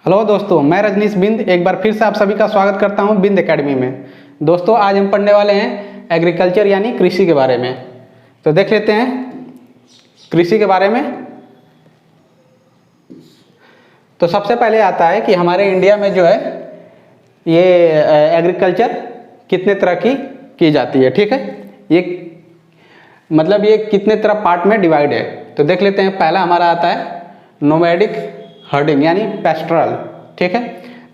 Hello दोस्तों, मैं रजनीश बिंद एक बार फिर से आप सभी का स्वागत करता हूं बिंद एकेडमी में। दोस्तों, आज हम पढ़ने वाले हैं एग्रीकल्चर यानी कृषि के बारे में। तो देख लेते हैं कृषि के बारे में। तो सबसे पहले आता है कि हमारे इंडिया में जो है ये एग्रीकल्चर कितने तरह की जाती है। ठीक है, ये मतलब ये कितने तरह पार्ट में डिवाइड है। तो देख लेते हैं। पहला हमारा आता है नोमैडिक हर्डिंग यानी पैस्टोरल। ठीक है,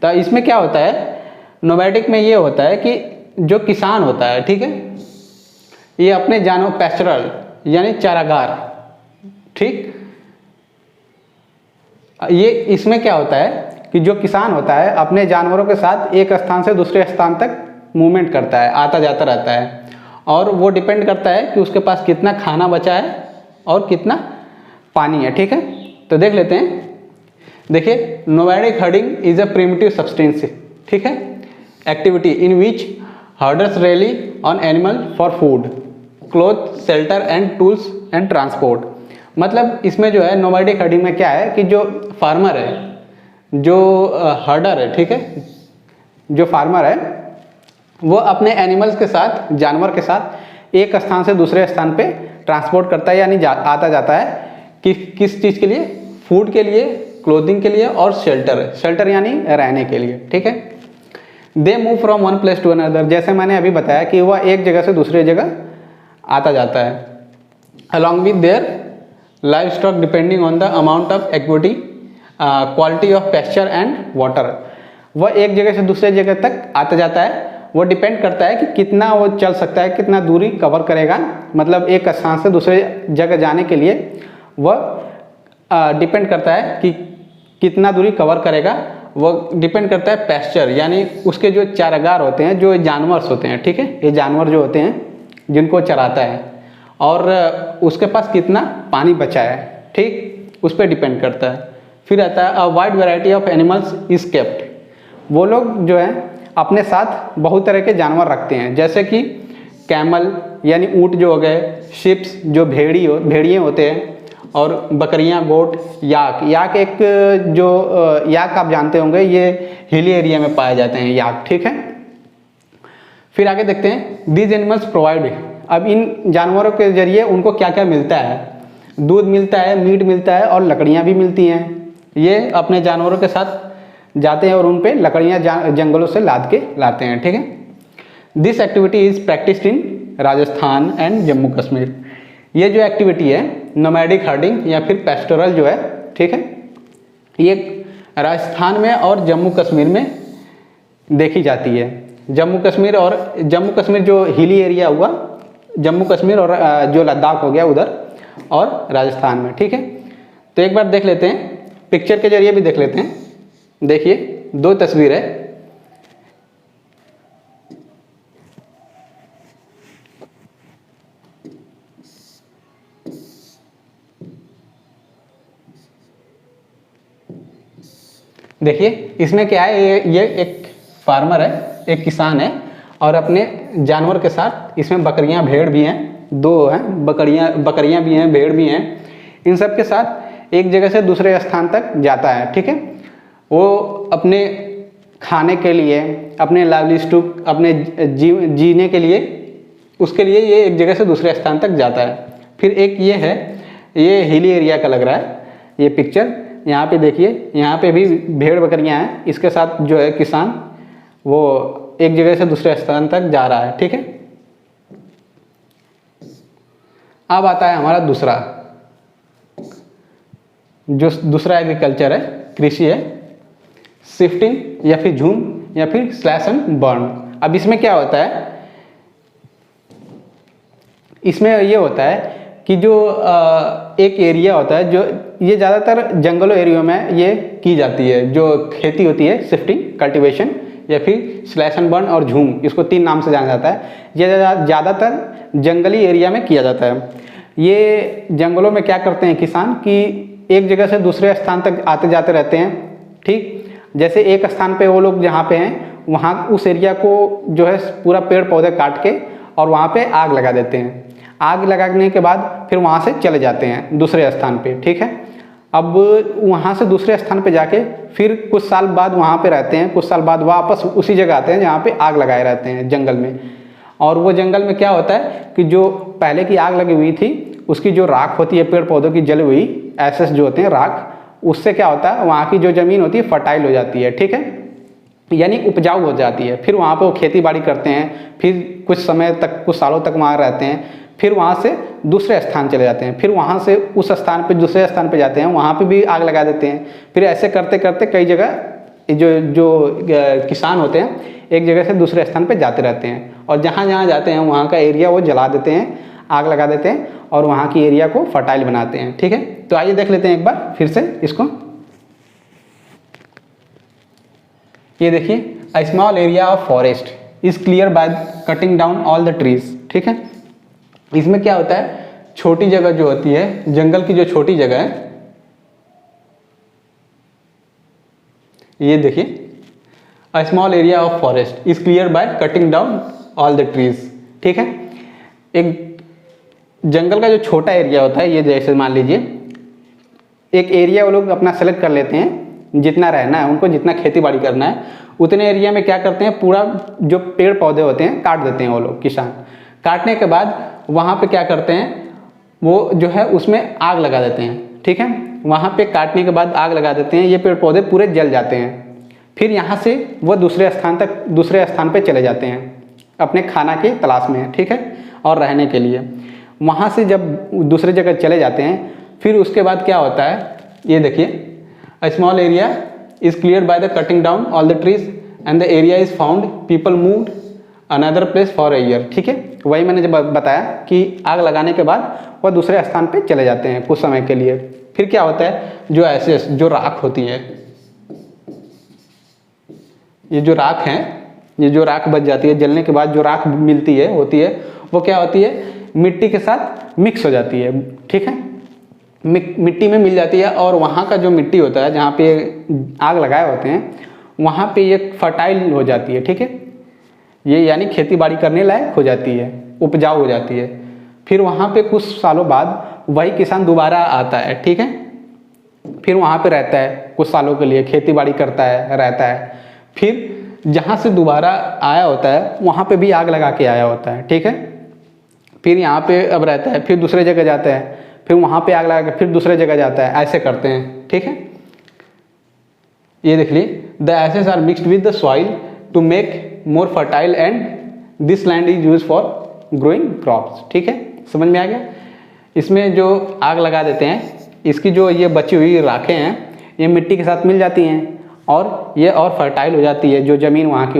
तो इसमें क्या होता है, नोमैडिक में ये होता है कि जो किसान होता है, ठीक है, ये अपने जानवर, पैस्टोरल यानी चारागार, ठीक, ये इसमें क्या होता है कि जो किसान होता है अपने जानवरों के साथ एक स्थान से दूसरे स्थान तक मूवमेंट करता है, आता जाता रहता है, और वो डिपेंड करता है कि उसके पास कितना खाना बचा है और कितना पानी है। ठीक है, तो देख लेते हैं। देखिए, nomadic herding is a primitive substance, ठीक है, activity in which herders rely on animal for food, cloth, shelter and tools and transport. मतलब इसमें जो है नोमैडिक हर्डिंग में क्या है कि जो फार्मर है, जो हर्डर है, ठीक है, जो फार्मर है वो अपने एनिमल्स के साथ, जानवर के साथ एक स्थान से दूसरे स्थान पे ट्रांसपोर्ट करता है, यानी आता जाता है कि किस चीज़ के लिए, फूड के लिए, क्लोथिंग के लिए और शेल्टर यानी रहने के लिए। ठीक है, they move from one place to another, जैसे मैंने अभी बताया कि वह एक जगह से दूसरी जगह आता जाता है, along with their live stock depending on the amount of equity, quality of pasture and water. वह एक जगह से दूसरे जगह तक आता जाता है, वो डिपेंड करता है कि कितना वो चल सकता है, कितना दूरी कवर करेगा। मतलब एक स्थान से दूसरे जगह जाने के लिए वह डिपेंड करता है कि कितना दूरी कवर करेगा। वो डिपेंड करता है पेस्चर यानी उसके जो चारागार होते हैं, जो जानवर्स होते हैं, ठीक है, ये जानवर जो होते हैं जिनको चराता है, और उसके पास कितना पानी बचा है, ठीक, उस पर डिपेंड करता है। फिर आता है a wide variety of animals is kept. वो लोग जो है अपने साथ बहुत तरह के जानवर रखते हैं, जैसे कि कैमल यानी ऊँट जो हो गए, शिप्स जो भेड़िए होते हैं, और बकरियां, गोट, याक एक जो याक आप जानते होंगे, ये हिली एरिया में पाए जाते हैं याक। ठीक है, फिर आगे देखते हैं दीज एनिमल्स प्रोवाइड। अब इन जानवरों के जरिए उनको क्या क्या मिलता है, दूध मिलता है, मीट मिलता है और लकड़ियाँ भी मिलती हैं। ये अपने जानवरों के साथ जाते हैं और उन पे लकड़ियाँ जंगलों से लाद के लाते हैं। ठीक है, this activity is practised in Rajasthan and Jammu Kashmir. ये जो एक्टिविटी है नोमैडिक हर्डिंग या फिर पैस्टोरल जो है, ठीक है, ये राजस्थान में और जम्मू कश्मीर में देखी जाती है। जम्मू कश्मीर जो हिली एरिया हुआ, जम्मू कश्मीर और जो लद्दाख हो गया उधर, और राजस्थान में। ठीक है, तो एक बार देख लेते हैं, पिक्चर के जरिए भी देख लेते हैं। देखिए, दो तस्वीर है। देखिए, इसमें क्या है, ये एक फार्मर है, एक किसान है, और अपने जानवर के साथ, इसमें बकरियां, भेड़ भी हैं, दो हैं, बकरियां भी हैं, भेड़ भी हैं, इन सब के साथ एक जगह से दूसरे स्थान तक जाता है। ठीक है, वो अपने खाने के लिए, अपने लाइवलीहुड, अपने जीने के लिए, उसके लिए ये एक जगह से दूसरे स्थान तक जाता है। फिर एक ये है, ये हिली एरिया का लग रहा है ये पिक्चर। यहाँ पे देखिए, यहाँ पे भी भेड़ बकरियाँ हैं, इसके साथ जो है किसान वो एक जगह से दूसरे स्थान तक जा रहा है। ठीक है, अब आता है हमारा दूसरा एग्रीकल्चर है, कृषि है, शिफ्टिंग या फिर झूम या फिर स्लैश एंड बर्न। अब इसमें क्या होता है, इसमें ये होता है कि जो एक एरिया होता है, जो ये ज़्यादातर जंगलों एरिया में ये की जाती है, जो खेती होती है, शिफ्टिंग, कल्टीवेशन या फिर स्लैश एंड बर्न और झूम, इसको तीन नाम से जाना जाता है। ये ज़्यादातर जंगली एरिया में किया जाता है। ये जंगलों में क्या करते हैं किसान कि एक जगह से दूसरे स्थान तक आते जाते रहते हैं। ठीक, जैसे एक स्थान पे वो लोग जहाँ पे हैं, वहाँ उस एरिया को जो है पूरा पेड़ पौधे काट के और वहाँ पे आग लगा देते हैं। आग लगाने के बाद फिर वहाँ से चले जाते हैं दूसरे स्थान पे। ठीक है, अब वहाँ से दूसरे स्थान पे जाके फिर कुछ साल बाद वहाँ पे रहते हैं, कुछ साल बाद वापस उसी जगह आते हैं जहाँ पे आग लगाए रहते हैं जंगल में। और वो जंगल में क्या होता है कि जो पहले की आग लगी हुई थी उसकी जो राख होती है, पेड़ पौधों की जली हुई एसेस जो होते हैं राख, उससे क्या होता है वहाँ की जो ज़मीन होती है फर्टाइल हो जाती है, ठीक है, यानी उपजाऊ हो जाती है। फिर वहाँ पे वो खेती बाड़ी करते हैं, फिर कुछ समय तक, कुछ सालों तक वहाँ रहते हैं, फिर वहाँ से दूसरे स्थान चले जाते हैं, फिर वहाँ से उस स्थान पे दूसरे स्थान पे जाते हैं, वहाँ पे भी आग लगा देते हैं। फिर ऐसे करते करते कई जगह जो किसान होते हैं एक जगह से दूसरे स्थान पे जाते रहते हैं, और जहाँ जहाँ जाते हैं वहाँ का एरिया वो जला देते हैं, आग लगा देते हैं और वहाँ की एरिया को फर्टाइल बनाते हैं, ठीक है। तो आइए देख लेते हैं एक बार फिर से इसको। ये देखिए, a small area of forest is clear by cutting down all the trees, ठीक है। इसमें क्या होता है, छोटी जगह जो होती है, जंगल की जो छोटी जगह है, ये देखिए, a small area of forest is clear by cutting down all the trees, ठीक है। एक जंगल का जो छोटा एरिया होता है, ये जैसे मान लीजिए एक एरिया वो लोग अपना सेलेक्ट कर लेते हैं, जितना रहना है उनको, जितना खेती बाड़ी करना है उतने एरिया में क्या करते हैं, पूरा जो पेड़ पौधे होते हैं काट देते हैं वो लोग किसान। काटने के बाद वहाँ पे क्या करते हैं, वो जो है उसमें आग लगा देते हैं, ठीक है। वहाँ पे काटने के बाद आग लगा देते हैं, ये पेड़ पौधे पूरे जल जाते हैं। फिर यहाँ से वो दूसरे स्थान पे चले जाते हैं अपने खाना की तलाश में, ठीक है, और रहने के लिए। वहाँ से जब दूसरे जगह चले जाते हैं फिर उसके बाद क्या होता है, ये देखिए, a small area is clear by the cutting down all the trees and the area is found people moved another place for a year, ठीक है। वही मैंने जब बताया कि आग लगाने के बाद वह दूसरे स्थान पे चले जाते हैं कुछ समय के लिए। फिर क्या होता है, जो ऐसे जो राख होती है, ये जो राख है, ये जो राख बच जाती है, जलने के बाद जो राख मिलती है होती है, वो क्या होती है, मिट्टी के साथ मिक्स हो जाती है, ठीक है, मिट्टी में मिल जाती है। और वहाँ का जो मिट्टी होता है जहाँ पे आग लगाए होते हैं वहाँ पे ये फर्टाइल हो जाती है, ठीक है, ये यानी खेती बाड़ी करने लायक हो जाती है, उपजाऊ हो जाती है। फिर वहाँ पे कुछ सालों बाद वही किसान दोबारा आता है, ठीक है, फिर वहाँ पे रहता है कुछ सालों के लिए, खेती बाड़ी करता है, रहता है। फिर जहाँ से दोबारा आया होता है वहाँ पे भी आग लगा के आया होता है, ठीक है। फिर यहाँ पे अब रहता है, फिर दूसरे जगह जाता है, फिर वहाँ पे आग लगा के फिर दूसरे जगह जाता है, ऐसे करते हैं, ठीक है। ये देख लीजिए, the ashes are mixed with the soil to make more fertile and this land is use for growing crops, ठीक है, समझ में आ गया। इसमें जो आग लगा देते हैं, इसकी जो ये बची हुई राखें हैं ये मिट्टी के साथ मिल जाती हैं और ये और फर्टाइल हो जाती है, जो ज़मीन वहाँ की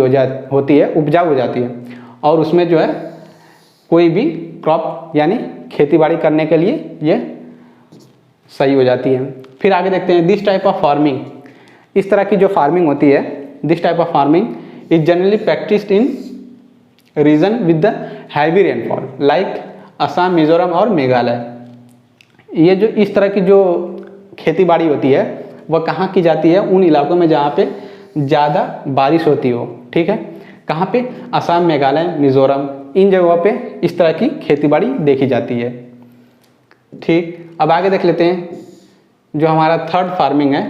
होती है उपजाऊ हो जाती है, और उसमें जो है कोई भी क्रॉप यानी खेती बाड़ी करने के लिए ये सही हो जाती है। फिर आगे देखते हैं, दिस टाइप ऑफ फार्मिंग, इस तरह की जो फार्मिंग होती है, this type of farming is generally practised in region with the heavy rainfall like Assam, Mizoram और मेघालय। ये जो इस तरह की जो खेती बाड़ी होती है वह कहाँ की जाती है, उन इलाकों में जहाँ पे ज़्यादा बारिश होती हो, ठीक है, कहाँ पे, असम, मेघालय, मिजोरम, इन जगहों पे इस तरह की खेती बाड़ी देखी जाती है, ठीक। अब आगे देख लेते हैं जो हमारा थर्ड फार्मिंग है,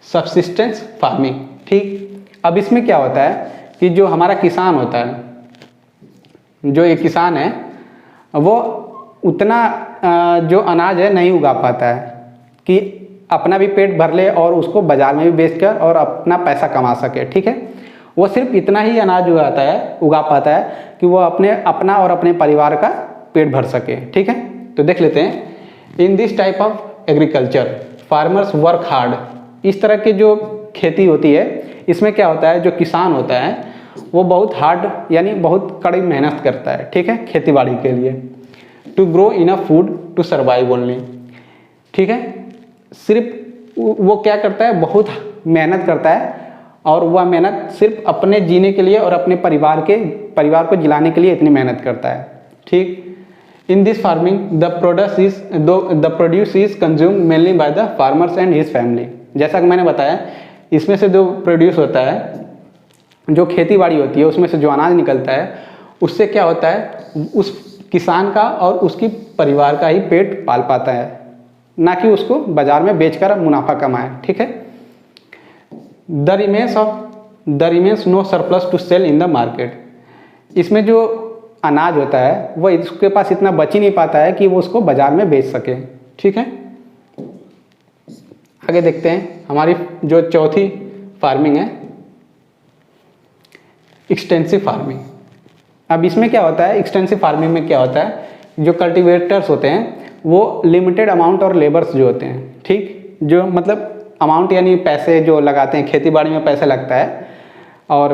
सब्सिस्टेंस फार्मिंग, ठीक। अब इसमें क्या होता है कि जो हमारा किसान होता है, जो ये किसान है वो उतना जो अनाज है नहीं उगा पाता है कि अपना भी पेट भर ले और उसको बाज़ार में भी बेचकर और अपना पैसा कमा सके, ठीक है। वो सिर्फ इतना ही अनाज उगा पाता है कि वो अपना और अपने परिवार का पेट भर सके, ठीक है। तो देख लेते हैं, इन this type of agriculture farmers work hard. इस तरह की जो खेती होती है इसमें क्या होता है, जो किसान होता है वो बहुत हार्ड यानी बहुत कड़ी मेहनत करता है, ठीक है, खेती बाड़ी के लिए, to grow enough food to survive only, ठीक है। सिर्फ वो क्या करता है, बहुत मेहनत करता है और वह मेहनत सिर्फ अपने जीने के लिए और अपने परिवार को जिलाने के लिए इतनी मेहनत करता है, ठीक। In this farming the produce is consume mainly by the farmers and his family. जैसा कि मैंने बताया, इसमें से जो प्रोड्यूस होता है, जो खेती बाड़ी होती है उसमें से जो अनाज निकलता है, उससे क्या होता है, उस किसान का और उसकी परिवार का ही पेट पाल पाता है, ना कि उसको बाजार में बेचकर मुनाफा कमाए। ठीक है। The remains no surplus to sell in the market. इसमें जो अनाज होता है वो इसके पास इतना बच ही नहीं पाता है कि वो उसको बाजार में बेच सके। ठीक है। आगे देखते हैं हमारी जो चौथी फार्मिंग है, एक्सटेंसिव फार्मिंग। अब इसमें क्या होता है, एक्सटेंसिव फार्मिंग में क्या होता है, जो कल्टीवेटर्स होते हैं वो लिमिटेड अमाउंट और लेबर्स जो होते हैं, ठीक, जो मतलब अमाउंट यानी पैसे जो लगाते हैं, खेती बाड़ी में पैसा लगता है, और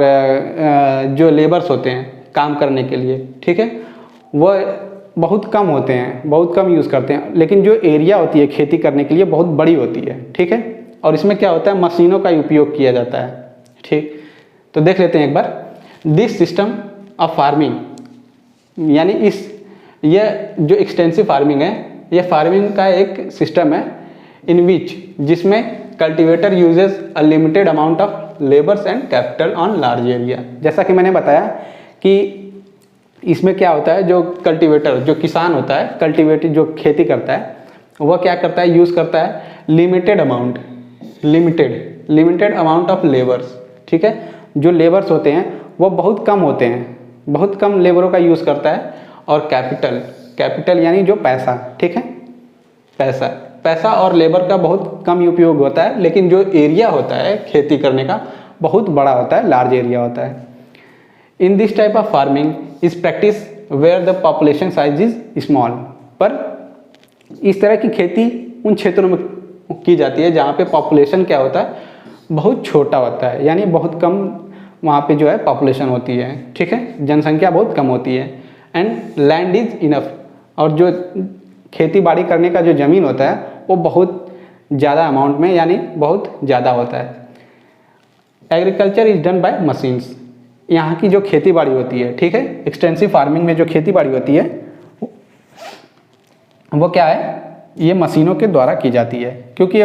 जो लेबर्स होते हैं काम करने के लिए, ठीक है, वो बहुत कम होते हैं, बहुत कम यूज़ करते हैं। लेकिन जो एरिया होती है खेती करने के लिए बहुत बड़ी होती है। ठीक है। और इसमें क्या होता है, मशीनों का उपयोग किया जाता है। ठीक, तो देख लेते हैं एक बार। दिस सिस्टम ऑफ फार्मिंग यानी ये जो एक्सटेंसिव फार्मिंग है, ये फार्मिंग का एक सिस्टम है इन विच, जिसमें cultivator uses a limited amount of labours and capital on large area. जैसा कि मैंने बताया कि इसमें क्या होता है, जो कल्टीवेटर, जो किसान होता है, कल्टीवेटर जो खेती करता है, वह क्या करता है, यूज़ करता है लिमिटेड अमाउंट ऑफ लेबर्स। ठीक है। जो लेबर्स होते हैं वो बहुत कम होते हैं, बहुत कम लेबरों का यूज़ करता है। और कैपिटल यानी जो पैसा, ठीक है, पैसा और लेबर का बहुत कम उपयोग होता है। लेकिन जो एरिया होता है खेती करने का बहुत बड़ा होता है, लार्ज एरिया होता है। In this type of farming is practice where the population size is small. पर इस तरह की खेती उन क्षेत्रों में की जाती है जहाँ पे पॉपुलेशन क्या होता है, बहुत छोटा होता है, यानी बहुत कम वहाँ पे जो है पॉपुलेशन होती है। ठीक है, जनसंख्या बहुत कम होती है। एंड लैंड इज इनफ, और जो खेती बाड़ी करने का जो ज़मीन होता है वो बहुत ज़्यादा अमाउंट में, यानी बहुत ज़्यादा होता है। Agriculture is done by machines. यहाँ की जो खेती बाड़ी होती है, ठीक है, एक्सटेंसिव फार्मिंग में जो खेती बाड़ी होती है वो क्या है, ये मशीनों के द्वारा की जाती है। क्योंकि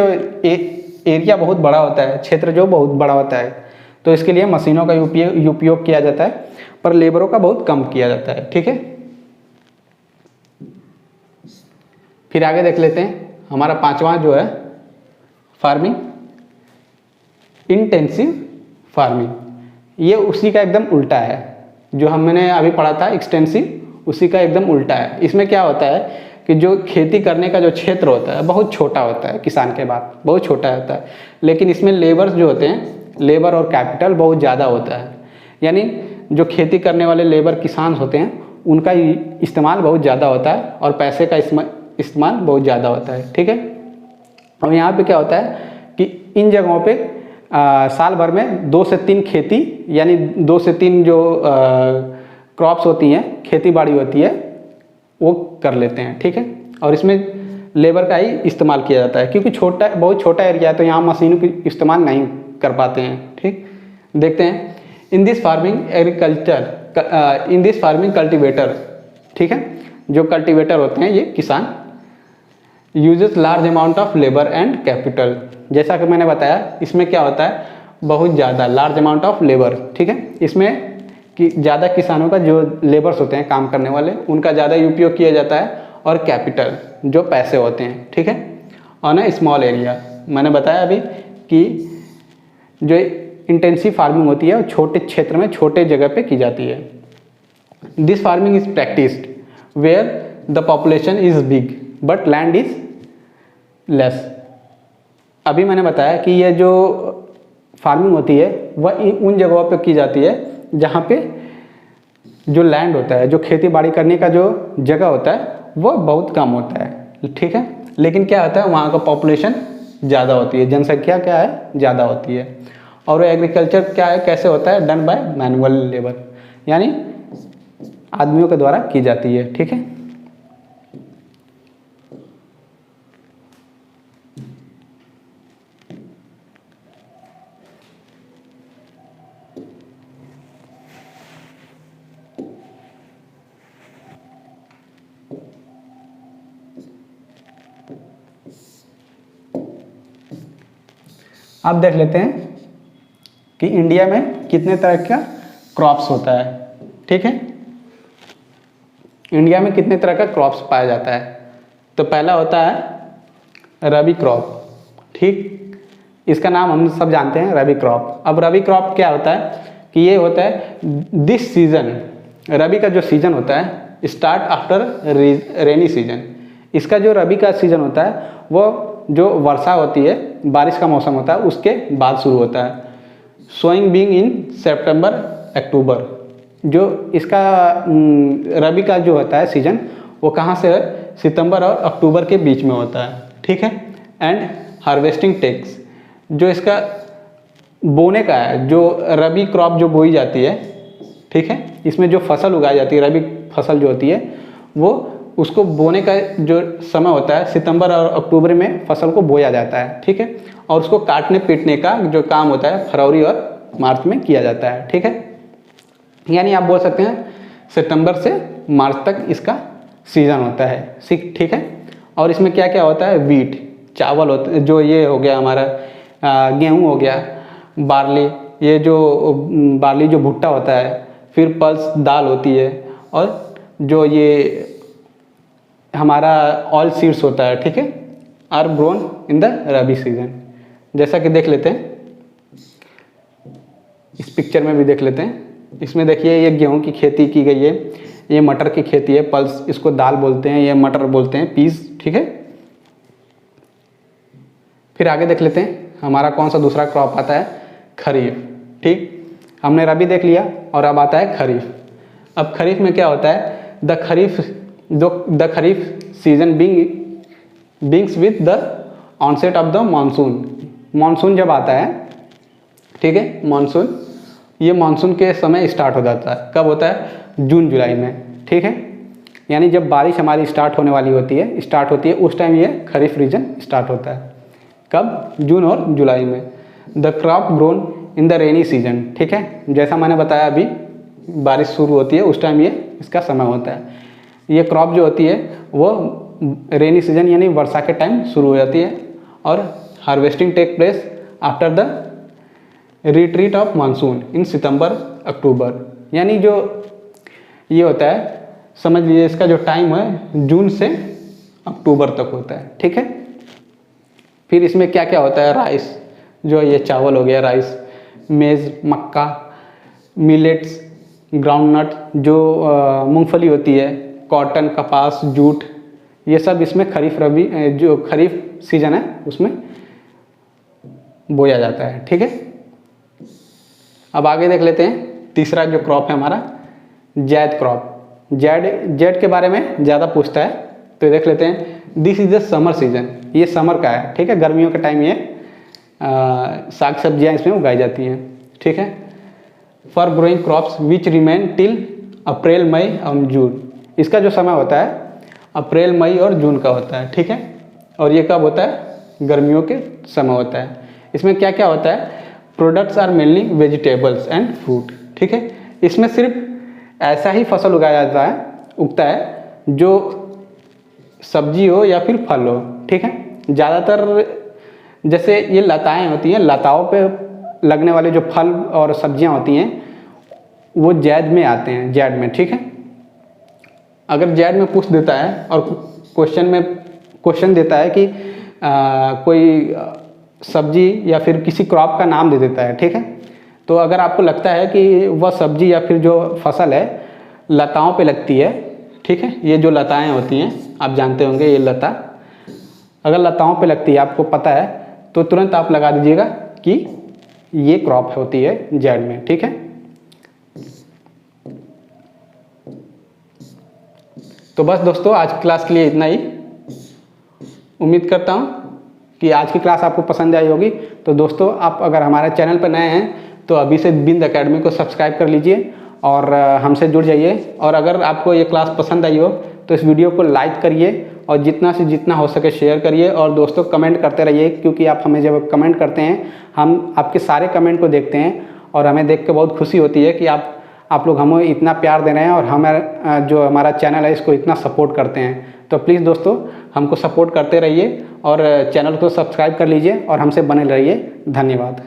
एरिया बहुत बड़ा होता है, क्षेत्र जो बहुत बड़ा होता है, तो इसके लिए मशीनों का उपयोग किया जाता है, पर लेबरों का बहुत कम किया जाता है। ठीक है। फिर आगे देख लेते हैं हमारा पांचवा जो है फार्मिंग, इंटेंसिव फार्मिंग। ये उसी का एकदम उल्टा है, जो हमने अभी पढ़ा था एक्सटेंसिव, उसी का एकदम उल्टा है। इसमें क्या होता है कि जो खेती करने का जो क्षेत्र होता है बहुत छोटा होता है, किसान के बाद बहुत छोटा होता है। लेकिन इसमें लेबर्स जो होते हैं, लेबर और कैपिटल बहुत ज़्यादा होता है। यानी जो खेती करने वाले लेबर किसान होते हैं उनका इस्तेमाल बहुत ज़्यादा होता है, और पैसे का इस्तेमाल बहुत ज़्यादा होता है। ठीक है। और यहाँ पे क्या होता है कि इन जगहों पे साल भर में 2 से 3 खेती, यानी 2 से 3 जो क्रॉप्स होती हैं, खेती बाड़ी होती है, वो कर लेते हैं। ठीक है। और इसमें लेबर का ही इस्तेमाल किया जाता है, क्योंकि बहुत छोटा एरिया है, तो यहाँ मशीनों की इस्तेमाल नहीं कर पाते हैं। ठीक, देखते हैं। इन दिस फार्मिंग कल्टीवेटर, ठीक है, जो कल्टीवेटर होते हैं ये किसान, uses large amount of labour and capital. जैसा कि मैंने बताया, इसमें क्या होता है, बहुत ज़्यादा लार्ज अमाउंट ऑफ लेबर। ठीक है, इसमें कि ज़्यादा किसानों का जो लेबर्स होते हैं काम करने वाले, उनका ज़्यादा उपयोग किया जाता है, और कैपिटल जो पैसे होते हैं। ठीक है, ऑन अ स्मॉल एरिया। मैंने बताया अभी कि जो इंटेंसिव फार्मिंग होती है वो छोटे क्षेत्र में, छोटे जगह पे की जाती है। This farming is practised where the population is big but land is less. अभी मैंने बताया कि ये जो फार्मिंग होती है वह उन जगहों पे की जाती है जहाँ पे जो लैंड होता है, जो खेती बाड़ी करने का जो जगह होता है वो बहुत कम होता है। ठीक है, लेकिन क्या होता है, वहाँ का पॉपुलेशन ज़्यादा होती है, जनसंख्या क्या है, ज़्यादा होती है। और एग्रीकल्चर क्या है, कैसे होता है, डन बाय मैनुअल लेबर, यानी आदमियों के द्वारा की जाती है। ठीक है। अब देख लेते हैं कि इंडिया में कितने तरह का क्रॉप्स होता है। ठीक है, इंडिया में कितने तरह का क्रॉप्स पाया जाता है? तो पहला होता है रबी क्रॉप, ठीक, इसका नाम हम सब जानते हैं रबी क्रॉप। अब रबी क्रॉप क्या होता है कि ये होता है दिस सीजन, रबी का जो सीजन होता है स्टार्ट आफ्टर रेनी सीजन। इसका जो रबी का सीजन होता है वो जो वर्षा होती है, बारिश का मौसम होता है, उसके बाद शुरू होता है। सोइंग बीइंग इन सितंबर अक्टूबर। जो इसका रबी का जो होता है सीजन वो कहाँ से है? सितंबर और अक्टूबर के बीच में होता है, ठीक है। एंड हार्वेस्टिंग टेक्स, जो इसका बोने का है, जो रबी क्रॉप जो बोई जाती है, ठीक है, इसमें जो फसल उगाई जाती है, रबी फसल जो होती है, वो उसको बोने का जो समय होता है सितंबर और अक्टूबर में फसल को बोया जाता है, ठीक है। और उसको काटने पीटने का जो काम होता है फरवरी और मार्च में किया जाता है, ठीक है। यानी आप बोल सकते हैं सितंबर से मार्च तक इसका सीजन होता है, ठीक है। और इसमें क्या क्या होता है? वीट, चावल होता है, जो ये हो गया हमारा गेहूँ हो गया, बार्ली, ये जो बार्ली जो भुट्टा होता है, फिर पल्स दाल होती है, और जो ये हमारा ऑयल सीड्स होता है, ठीक है, are grown in the rabi season. जैसा कि देख लेते हैं, इस पिक्चर में भी देख लेते हैं। इसमें देखिए ये गेहूं की खेती की गई है, ये मटर की खेती है, पल्स इसको दाल बोलते हैं, ये मटर बोलते हैं, पीस, ठीक है। फिर आगे देख लेते हैं हमारा कौन सा दूसरा क्रॉप आता है? खरीफ, ठीक। हमने रबी देख लिया और अब आता है खरीफ। अब खरीफ में क्या होता है? The kharif season begins with the onset of the monsoon. Monsoon जब आता है, ठीक है, मानसून, ये मानसून के समय स्टार्ट हो जाता है। कब होता है? जून जुलाई में, ठीक है। यानी जब बारिश हमारी स्टार्ट होने वाली होती है, उस टाइम ये खरीफ रीजन स्टार्ट होता है। कब? जून और जुलाई में। The crop grown in the rainy season, ठीक है। जैसा मैंने बताया अभी बारिश शुरू होती है उस टाइम ये इसका समय होता है। ये क्रॉप जो होती है वो रेनी सीजन यानी वर्षा के टाइम शुरू हो जाती है, और harvesting take place after the retreat of monsoon in September October. यानी जो ये होता है, समझ लीजिए इसका जो टाइम है जून से अक्टूबर तक होता है, ठीक है। फिर इसमें क्या क्या होता है? राइस, जो ये चावल हो गया, राइस, मेज़, मक्का, मिलेट्स, ग्राउंडनट, जो मूंगफली होती है, कॉटन, कपास, जूट, ये सब इसमें खरीफ रबी जो खरीफ सीजन है उसमें बोया जाता है, ठीक है। अब आगे देख लेते हैं तीसरा जो क्रॉप है हमारा जैद क्रॉप। जैड के बारे में ज़्यादा पूछता है तो देख लेते हैं। This is the summer season, ये समर का है, ठीक है। गर्मियों के टाइम ये साग सब्जियाँ इसमें उगाई जाती हैं, ठीक है। For growing crops which remain till April May और जून। इसका जो समय होता है अप्रैल मई और जून का होता है, ठीक है। और ये कब होता है? गर्मियों के समय होता है। इसमें क्या क्या होता है? Products are mainly vegetables and fruit, ठीक है। इसमें सिर्फ ऐसा ही फसल उगाया उगता है जो सब्जी हो या फिर फल हो, ठीक है। ज़्यादातर जैसे ये लताएं होती हैं, लताओं पे लगने वाले जो फल और सब्जियां होती हैं वो जैद में आते हैं, जैड में, ठीक है। अगर जैड में पूछ देता है और क्वेश्चन देता है कि कोई सब्जी या फिर किसी क्रॉप का नाम दे देता है, ठीक है। तो अगर आपको लगता है कि वह सब्जी या फिर जो फसल है लताओं पे लगती है, ठीक है, ये जो लताएं होती हैं आप जानते होंगे, ये लता अगर लताओं पे लगती है आपको पता है तो तुरंत आप लगा दीजिएगा कि ये क्रॉप होती है जैड में, ठीक है। तो बस दोस्तों आज की क्लास के लिए इतना ही। उम्मीद करता हूँ कि आज की क्लास आपको पसंद आई होगी। तो दोस्तों आप अगर हमारे चैनल पर नए हैं तो अभी से बिंद एकेडमी को सब्सक्राइब कर लीजिए और हमसे जुड़ जाइए। और अगर आपको ये क्लास पसंद आई हो तो इस वीडियो को लाइक करिए और जितना से जितना हो सके शेयर करिए। और दोस्तों कमेंट करते रहिए, क्योंकि आप हमें जब कमेंट करते हैं हम आपके सारे कमेंट को देखते हैं और हमें देख के बहुत खुशी होती है कि आप लोग हमें इतना प्यार दे रहे हैं और हमें जो हमारा चैनल है इसको इतना सपोर्ट करते हैं। तो प्लीज़ दोस्तों हमको सपोर्ट करते रहिए और चैनल को सब्सक्राइब कर लीजिए और हमसे बने रहिए। धन्यवाद।